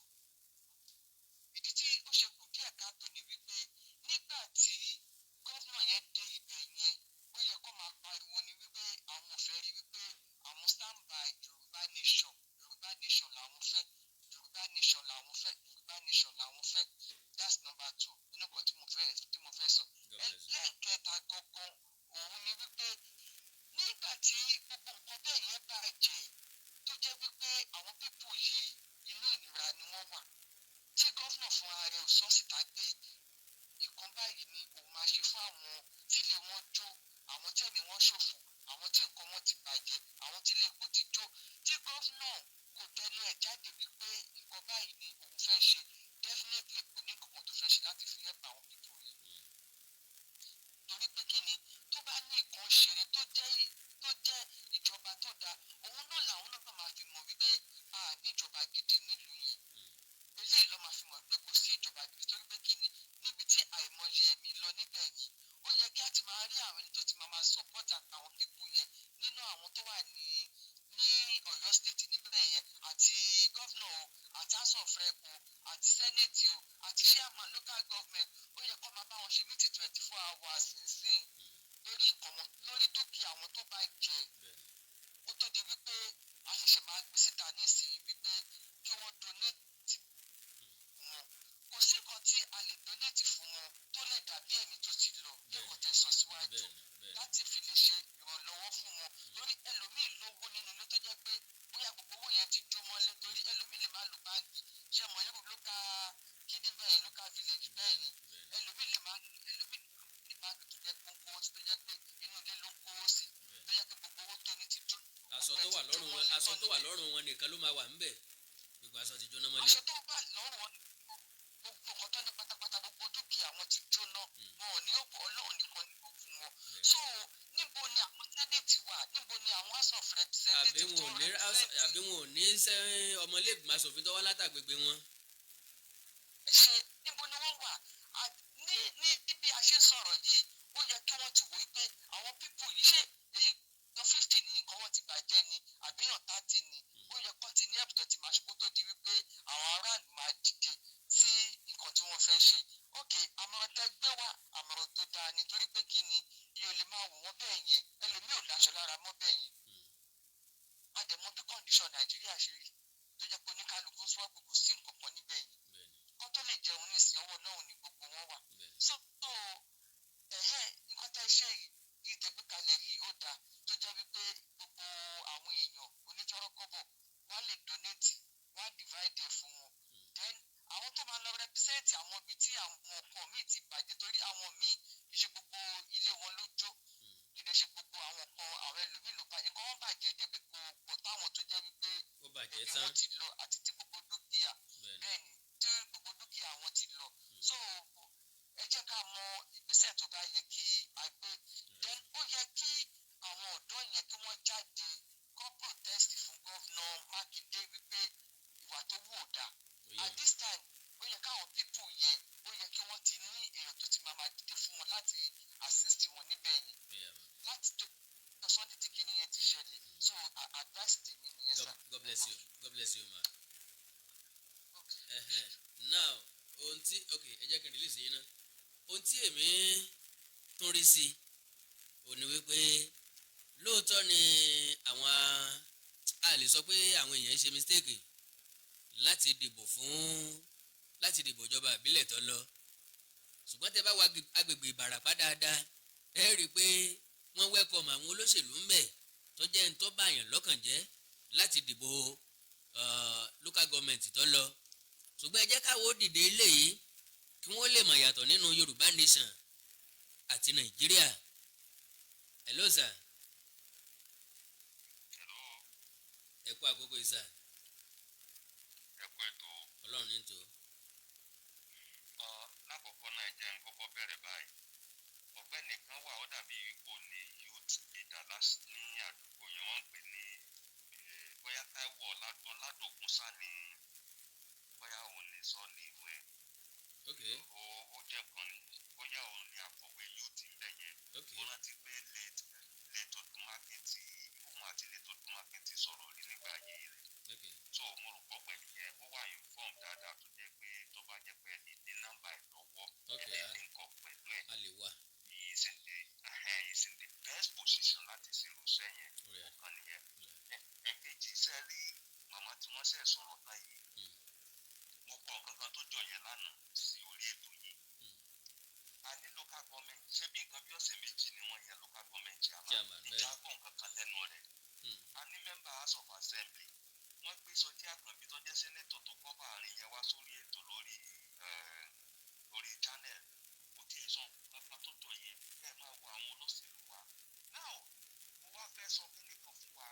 Ìdí tí ó ṣe kù díẹ̀ káàtó ni wípé nígbà tí gọ́vnà yẹn dé ibẹ̀ yẹn ó yẹ kó máa pariwo ni wípé àwọn ò fẹ́ rí wípé àwọn stand by Yorùbá nation làwọn fẹ́ Yorùbá nation làwọn fẹ́ that's number 2 nínú kan tí mo fẹ́ sọ. Ẹlẹ́ẹ̀kẹta gangan òun ni wípé nígbà tí gbogbo nǹkan bẹ́ẹ̀ yẹn bàjẹ́ tó jẹ́ wípé àwọn pípù yìí inú ìnira ni wọ́n wà tí gọ́vnà fún ara rẹ̀ ò sọ síta gbé ìkan báyìí ni òun máa ṣe fún àwọn tílé wọn jó àwọn tẹ̀mí wọn ṣòfò àwọn tí nǹkan wọn ti bàjẹ́ àwọn tílé epo ti jó tí gọ́vnà kò tẹnu ẹ̀ jáde wípé nǹkan báyìí ni òun fẹ́ ṣe definitely kò ní nǹkan tó fẹ́ ṣe láti fi help àwọn pípù yìí. Torí pé kí ni tó bá ní nǹkan ṣeré tó jẹ́ ìjọba tó dáa òun náà làwọn náà máa fi mọ̀ wípé a níjọba gidi nílùú yẹn. Eléyìí ló máa fi mọ̀ pé kò sí ìjọba gidi torí pé kí ni níbi tí àìmọye ẹ̀mí lọ níbẹ̀ yẹn ó yẹ kí a ti máa rí àwọn ẹni tó ti máa support àwọn pípù yẹn nínú àwọn tó wà ní Ọ̀yọ́ State níbẹ̀ yẹn àti gọ́vnà o àti house of rep o àti senate o àti chairman local government ó yẹ kó máa bá wọn ṣe meeting 24 hours nísìn lórí dúkìá àwọn tó bá jẹ ó tó di wípé a ṣẹ̀ṣẹ̀ máa gbé síta nísìnyí wípé kí wọ́n donate wọn kò sí nǹkan tí a lè donate fún wọn tó lè dàbí ẹni tó ti lọ lẹ́kọ̀ọ́ tẹ́ sọ síwájú láti fi lè ṣe ìrànlọ́wọ́ fún wọn lórí ẹlòmíì lówó nínú ilé tó jẹ́ pé bóyá gbogbo owó yẹn ti jó mọ́lé torí ẹlòmíì lè máa lo báńkì ṣé mọ̀ irú kìíní bẹ́ẹ̀ local village bẹ́ẹ̀ ni ẹlòmíì lè máa ní báńkì tó jẹ́ pé kówó sí tó jẹ́ pé inú ilé ló ń kówó sí tó jẹ́ pé gbogbo owó tó ní ti jó. aṣọ tó wà lọ́rùn wọn nìkan ló máa wà ńbẹ̀ gbogbo aṣọ ti jóná mọ́lé. aṣọ tó wà lọ́rùn wọn gbogbo nǹkan tó ní pátápátá gbogbo dúkìá wọn ti jóná wọn ò ní òbò Ọlọ́run nìkan ní òkú wọn. So níbo ni àwọn sẹ́nẹ̀tì wà níbo ni àwọn house of representatives tó represent. àbí wọn ò ní ọmọlẹ́gbìmọ̀ aṣòfin tó wá látàgbègbè wọn. ṣe níbo ni wọ́n wà ní bí a ṣe sọ̀rọ̀ yìí ó yẹ kí wọ́n ti wò ó pé àwọn pípù yìí ṣe èyí tó 50 ní nǹkan wọn ti bàjẹ́ ni àbíyàn 30 ni ó yẹ kó ti ní ẹ̀bùtọ̀ tí màá ṣe kó tó di wípé àwọn aráàlú máa dìde sí nǹkan tí wọ́n fẹ́ ṣe. Ok àmọ̀ràn tẹ́ gbé wá àmọ̀ràn tó dáa nítorí pé kí ni yóò lè máa wò wọ́n bẹ́ẹ̀ yẹn ẹlòmíì ò láṣọ lára mọ́ bẹ́ẹ̀ yẹn. Àdẹ̀mọ́ bí condition Nàìjíríà ṣe rí tó jẹ́ pé oníkálukú sọ́ọ̀bù kò sí nǹkan kan níbẹ̀ yẹn kó tó lè jẹun ní ìsìn ọwọ́ náà ni gbogbo wọn wà. So nǹkan tẹ́ ṣe yìí tẹ́ gbé kalẹ̀ yìí ó dáa tó jẹ́ wípé gbogbo àwọn èèyàn onítọ́rọ́kọ́bọ̀ wọ́n lè donate wọ́n á divide ẹ̀ fún wọn. Then àwọn tó máa lọ represent àwọn ibi tí àwọn ọkọ̀ míì ti bàjẹ́ torí àwọn míì ìṣe gbogbo ilé wọn ló jó ìdẹ ṣe gbogbo àwọn kan àwọn ẹlòmíì ló bàjẹ́ kọ́ wọ́n bàjẹ́ dẹ̀bẹ̀ kó pọ̀ táwọn tó jẹ́ wípé ẹ̀mí wọn ti lọ àti tí gbogbo dúkìá bẹ́ẹ̀ ni tí gbogbo dúkìá wọn ti God bless you ma. Now ohun tí ẹ jẹ́ kí n release yín náà ohun tí èmi tún rí sí ò ní wípé lóòótọ́ ni àwọn a lè sọ pé àwọn èèyàn ṣe mistake láti dìbò ìjọba ìbílẹ̀ tó lọ ṣùgbọ́n tẹ́ bá wá agbègbè Ìbàràpá dáadáa ẹ rí i pé wọ́n welcome àwọn olóṣèlú ń bẹ̀ tó jẹ́ ń tó báyàn lọ́kàn jẹ́ láti dìbò local government tó lọ ṣùgbọ́n ẹ jẹ́ káwọ́ dìde eléyìí kí wọ́n lè mọ̀ yàtọ̀ nínú Yorùbá nation àti Nàìjíríà. Hello sir. Ẹ kú àkókò yìí sir. Ẹ kú ètò. Ọlọ́run ní tò. Lákọ̀ọ́kọ́ náà jẹ́ ń kọ́kọ́ bẹ̀rẹ̀ báyìí. Ọ̀gbẹ́ni kan wà ó dàbí ipò ní youth leader ní àdúgbò yẹn wọ́n ń pè ní bóyá Táíwò Ọládòkun sá ni bóyá òun lè sọ ní ìwé. Ó jẹ́ kan ní bóyá òun ni akọ̀wé youth ń bẹ̀ yẹn. Ó rántí pé late Odúmákìtì òun àti late Odúmákìtì sọ̀rọ̀ rí nígbà ayé rẹ̀. So mo rò pọ̀ pẹ̀lú yẹn ó wà inform dáadáa tó jẹ́ pé tó bá jẹ́ pé ẹni ní nọ́mbà ẹ̀ lọ́wọ́ ẹni nǹkan pẹ̀lú ẹ̀. He is in the best position láti ṣe irúṣẹ́ yẹn ọ̀kan nìyẹn. Ẹ̀kejì iṣẹ́ rí màmá tí wọ́n ṣẹ̀ sọ̀rọ̀ náà yìí mo kọ́ nǹkan kan tó jọ yẹn lánàá sí orí ètò yìí. A ní local government ṣé bí nǹkan bí ọ̀sẹ̀ méjì ni wọ́n yẹn local government chairman ìjà gbọ́ nǹkan kan lẹ́nu rẹ̀. A ní member House of Assembly wọ́n gbé Sọjí Àkànbí tó jẹ́ sẹ́nẹ́tọ̀ tó kọ́ bàárín yẹn wá sórí ètò lórí channel kò tí ì sọ nǹkan tó jọ yẹn ẹ máa wo àwọn olóṣèlú wa. Now mo wá fẹ́ sọ kí nìkan fún wa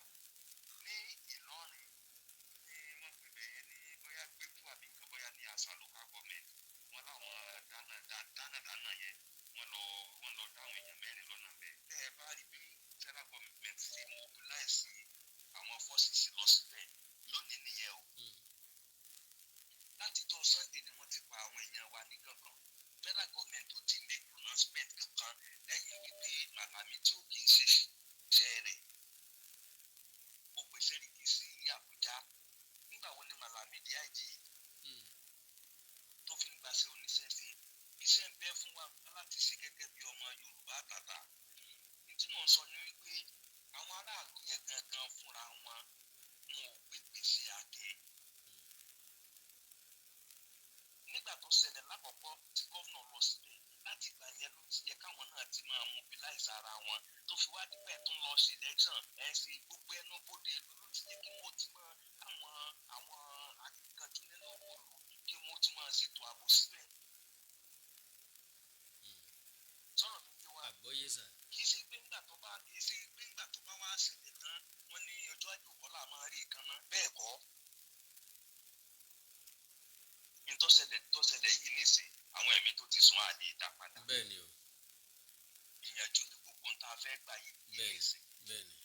ní Ìlọrin ní wọ́n pè bẹ́ẹ̀ ní bóyá gbẹ́kú àbí nǹkan bóyá ní àṣà local government wọ́n láwọn dáná yẹn wọ́n lọ dáhùn èèyàn mẹ́rin lọ́nà bẹ́ẹ̀. Tẹ́ ẹ bá rí bí federal government ṣe mobilize àwọn forces lọ síbẹ̀ lónìí nìyẹn o. Látijọ́ Sunday ni wọ́n ti pa àwọn èèyàn wa ní gangan. Federal government ò ti make pronouncement kankan lẹ́yìn wípé Màlàmí tí ò kì í ṣe iṣẹ́ rẹ̀ ó pè Sẹ́ríkì sí Àbújá. Nígbà wo ni Màlàmí di IG tó fi ń gbàṣẹ oníṣẹ́ ṣe? Iṣẹ́ ń bẹ fún wa láti ṣe gẹ́gẹ́ bí ọmọ Yorùbá àtàtà. Ní tí mò ń sọ ni wípé àwọn aráàlú yẹn gangan fúnra wọn ò gbé gbèsè àgé. Nígbà tó ṣẹlẹ̀ lákọ̀ọ́kọ́ tí gómìnà lọ síbẹ̀ láti ìgbà yẹn ló ti yẹ káwọn náà ti máa mobilize ara wọn tó fi wá dípẹ́ tó ń lọ ṣe election ẹ̀ ṣe gbogbo ẹnu bóde ló ti yẹ kí wọ́n ti máa àwọn akíkanjú nínú òòlù kí wọ́n ti máa ṣètò ààbò síbẹ̀. Sọ̀rọ̀ mi ti wá. Àgbọ́yé sà. Kì í ṣe pé ńgbà tó bá wá ṣẹlẹ̀ tán wọ́n ní ọjọ́ àjòkọ́lá máa rí ìkànnà bẹ́ẹ̀ kọ́. Ìtọ́sẹ̀lẹ̀ yìí nìsín àwọn ẹ̀mí tó ti sún àlè dá padà. Bẹ́ẹ̀ni o. Ìyànjú ni gbogbo ń tá a fẹ́ gbà yìí nìsín. Bẹ́ẹ̀ni.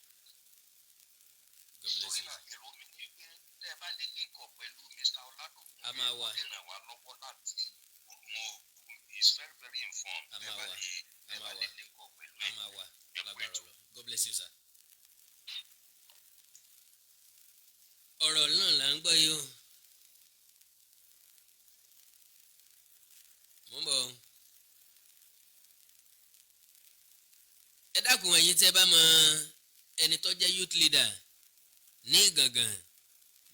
Torí náà èrò mi ni pé tẹ́ ẹ bá lè link up pẹ̀lú Mr. Ọládòkun a máa wà. ó lè ràn wá lọ́wọ́ láti mo is very very informed. A máa wà. lè link up pẹ̀lú A máa wà. Lágbára Ọlọ́run. God bless you sir. Ọ̀rọ̀ náà là ń gbọ́ yìí o. Mo ń bọ̀. Ẹ dákun ẹ̀yin tẹ́ bá mọ ẹni tó jẹ́ youth leader ní Ìgàngàn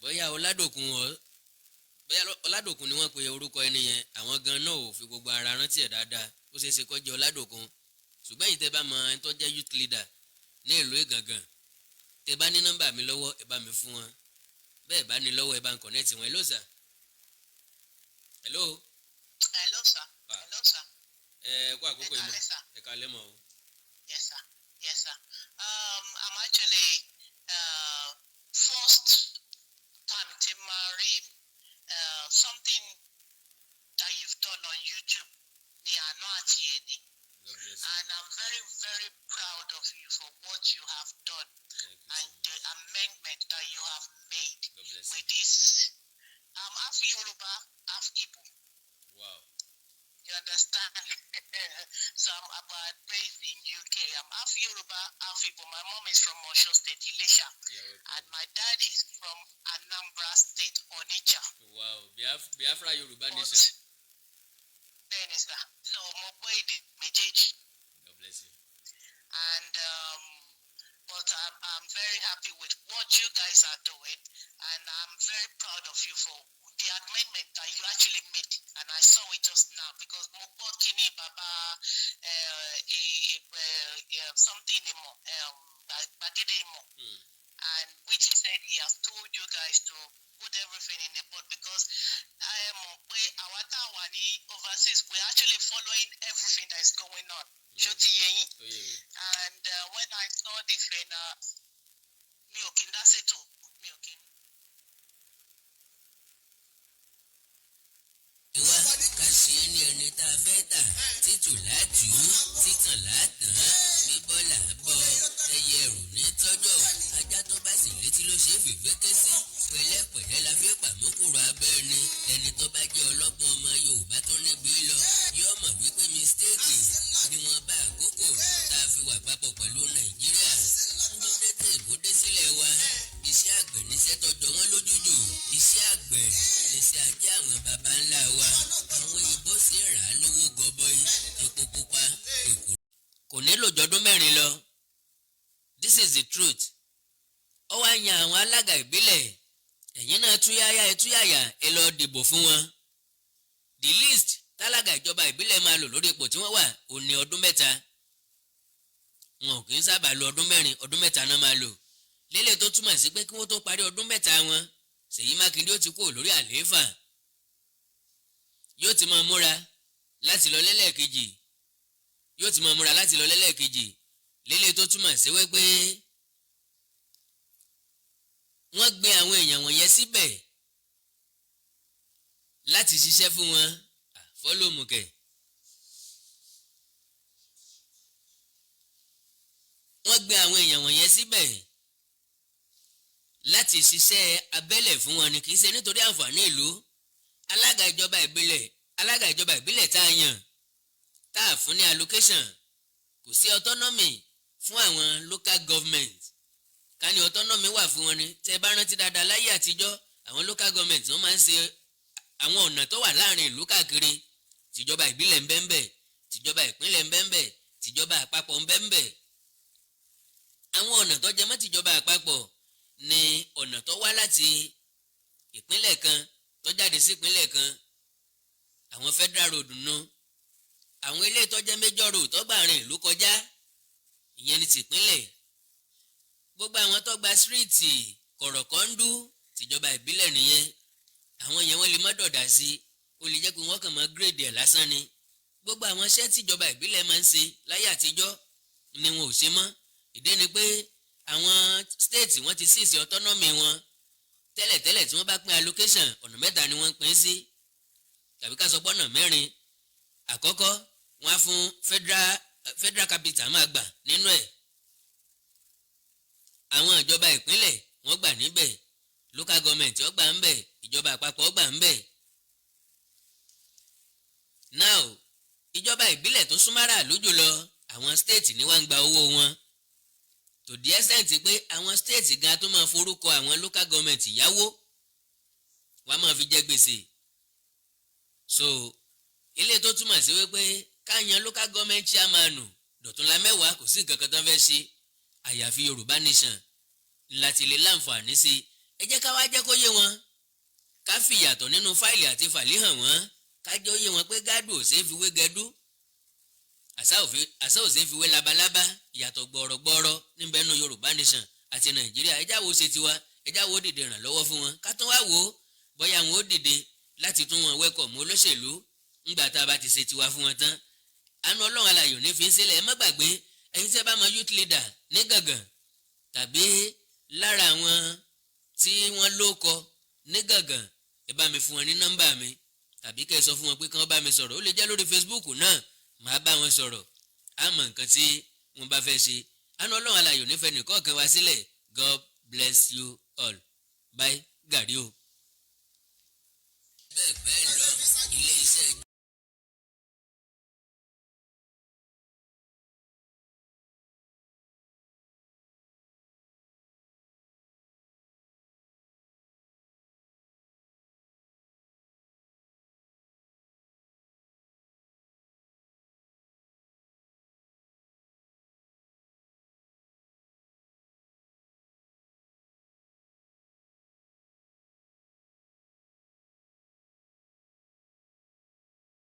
bóyá Ọládòkun ni wọ́n pe orúkọ ẹni yẹn àwọn gan náà ò fi gbogbo ara rántí ẹ̀ dáadáa ó ṣeé ṣe kó jẹ́ Ọládòkun ṣùgbọ́n ẹ̀yin tẹ́ bá mọ ẹni tó jẹ́ youth leader ní ìlú Ìgàngàn tẹ́ bá ní nọ́mbà mi lọ́wọ́ ẹ bá mi fún wọn bẹ́ẹ̀ bá ní lọ́wọ́ ẹ bá ń connect wọn. Hello sir. Hello. Hello sir. Hello sir. Kó àkókò yìí mọ̀ ẹ kálẹ́ mọ̀ o. Yes sir. Yes sir. I'm actually first time to marry something that you've done on YouTube. And I'm very, very proud of you for what you have done and the amendment that you have made with this. I'm half Yoruba, half Igbo. Wow. You understand? So I'm about based in UK. I'm half Yoruba, half Igbo. My mom is from Osho State, Ilesha. And my dad is from Anambra State, Onitsha. Wow, Biafra Yoruba Nation. Bẹ́ẹ̀ni sir, so mo gbọ́ èdè méjèèjì. God bless you. And but I'm very happy with what you guys are doing, and I'm very proud of you for the amendment that you actually made, and I saw it just now because mo gbọ́ kíní bàbá something more gbàgede more, and which he said he has told you guys to put everything in a board because I am our tower overseas, we're actually following everything that is going on. And when I saw the thing, mi ò kí n dá ṣètò, mi ò kí n. Ìwà kàṣí ni ẹni tá a fẹ́ tà, títù látù, títàn látàn, bíbọ́ là á bọ̀, ẹyẹ ẹrù ní tọ́jọ́, ajá tó bá sì létí ló ṣe é fìfẹ́ ké sí, pẹ̀lẹ́pẹ̀lẹ́ la fi pàmòkòrò abẹ́ ni, ẹni tó bá jẹ́ ọlọ́gbọ́n ọmọ Yorùbá tó níbi lọ, yóò mọ̀ wípé mistake ni wọ́n bá àkókò tá a fi wà papọ̀ pẹ̀lú Nàìjíríà. Ndúndé tí ìbúdé sílẹ̀ wa, iṣẹ́ àgbẹ̀ níṣẹ́ tọ́jọ́ wọn lójújù, iṣẹ́ àgbẹ̀ níṣẹ́ ajé àwọn baba ńlá wa, àwọn ìbò sì rà á lówó gọbọi, epo pupa, èkó. Kò nílò jọdún mẹ́rin lọ. This is the truth. Ó wá yan àwọn alága ìbílẹ̀, ẹ̀yin náà túyáyá ẹtúyàyà ẹ lọ dìbò fún wọn. The list tálága ìjọba ìbílẹ̀ máa lò lórí ipò tí wọ́n wà ò ní ọdún mẹ́ta. Wọn ò kì í sábà lo ọdún mẹ́rin, ọdún mẹ́ta náà máa lò. Lélẹ̀ tó túmọ̀ sí pé kí wọ́n tó parí ọdún mẹ́ta wọn, Ṣèyí Mákindé ó ti kúrò lórí àlééfà. Yóò ti máa múra láti lọ lẹ́lẹ́ẹ̀kejì. Lélẹ̀ tó túmọ̀ sí wípé wọ́n gbé àwọn èèyàn wọ̀nyẹn síbẹ̀ láti ṣiṣẹ́ fún wọn. Fọ́lọ́mùkẹ́. Wọ́n gbé àwọn èèyàn wọ̀nyẹn síbẹ̀ láti ṣiṣẹ́ abẹ́lẹ̀ fún wọn ni, kì í ṣe nítorí àǹfààní ìlú. Alága ìjọba ìbílẹ̀ tá a yàn, tá a fún ní allocation, kò sí autonomy fún àwọn local government. Ká ní autonomy wà fún wọn ni, tẹ́ bá rántí dáadáa láyé àtijọ́ àwọn local government wọ́n máa ń ṣe àwọn ọ̀nà tó wà láàrin ìlú káàkiri. Tìjọba ìbílẹ̀ ń bẹ ńbẹ̀, tìjọba ìpínlẹ̀ ń bẹ ńbẹ̀, tìjọba àpapọ̀ ń bẹ ńbẹ̀. Àwọn ọ̀nà tó jẹ mọ́ tìjọba àpapọ̀ ni ọ̀nà tó wá láti ìpínlẹ̀ kan tó jáde sí ìpínlẹ̀ kan, àwọn federal road nù. Àwọn ilé tó jẹ́ major road tó gbà rìn ìlú kọjá, ìyẹn ni tìpínlẹ̀. Gbogbo àwọn tó gba síríìtì kọ̀rọ̀kọ́ndú tìjọba ìbílẹ̀ nìyẹn. Àwọn yẹn wọ́n lè má dọ̀dà sí, ó lè jẹ́ pé wọ́n kàn máa gírèdì ẹ̀ lásán ni. Gbogbo àwọn iṣẹ́ tìjọba ìbílẹ̀ máa ń ṣe láyé àtijọ́ ni wọn ò ṣe mọ́. Ìdí ni pé àwọn state wọ́n ti síìsì autonomy wọn. Tẹ́lẹ̀tẹ́lẹ̀ tí wọ́n bá pín allocation, ọ̀nà mẹ́ta ni wọ́n ń pín sí, tàbí ká sọ pé ọ̀nà mẹ́rin. Àkọ́kọ́, wọ́n á fún federal capital máa gbà nínú ẹ̀. Àwọn ìjọba ìpínlẹ̀ wọ́n gbà níbẹ̀, local government ó gbà ń bẹ̀, ìjọba àpapọ̀ ó gbà ń bẹ̀. Now, ìjọba ìbílẹ̀ tó súnmọ́ra lójú lọ, àwọn state ni wọ́n ń gba owó wọn. To the extent pé àwọn state gan tó máa forúkọ àwọn local government yáwó, wọ́n máa fi jẹ gbèsè. So ilé tó túmọ̀ sí wípé káyan local government chairman Dọ̀túnlá mẹ́wàá kò sí nǹkan kan tó fẹ́ ṣe, àyàfi Yorùbá nation láti lè láǹfààní sí. Ẹ jẹ́ ká wá jẹ́ kó yé wọn, ká fi ìyàtọ̀ nínú fáìlì àti fàlí hàn wọ́n, ká jẹ́ ó yé wọn pé gádù ò ṣeé fi wé gẹdú, àṣà ò ṣeé fi wé labalábá. Ìyàtọ̀ gbọ̀rọ̀gbọ̀rọ̀ níbẹ̀ nínú Yorùbá nation àti Nàìjíríà. Ẹ jáwó ṣe tiwa, ẹ jáwó dìde ràn lọ́wọ́ fún wọn, ká tún wá wò ó bóyá wọn ó dìde láti tún wọn wẹ́kọ̀mù olóṣèlú ńgbà tá a bá ti ṣe tiwa fún wọn tán. Àánú Ọlọ́run aláyò ní fi ń sílẹ̀. Ẹ má gbàgbé, ẹ̀yin tẹ́ bá mọ youth leader ní Gàngàn tàbí lára àwọn tí wọ́n lóko ní Gàngàn, ẹ bá mi fún wọn ní nọ́mbà mi, tàbí kẹ́ ẹ sọ fún wọn pé kí wọ́n bá mi sọ̀rọ̀. Ó lè jẹ́ lórí Facebook náà, màá bá wọn sọ̀rọ̀, á mọ nǹkan tí wọ́n bá fẹ́ ṣe. Àánú Ọlọ́run aláyò nífẹ̀ẹ́ nìkọ̀ọ̀kan wá sílẹ̀. God bless you all. Bye. Gàrí o. Bẹ́ẹ̀ lọ ilé iṣẹ́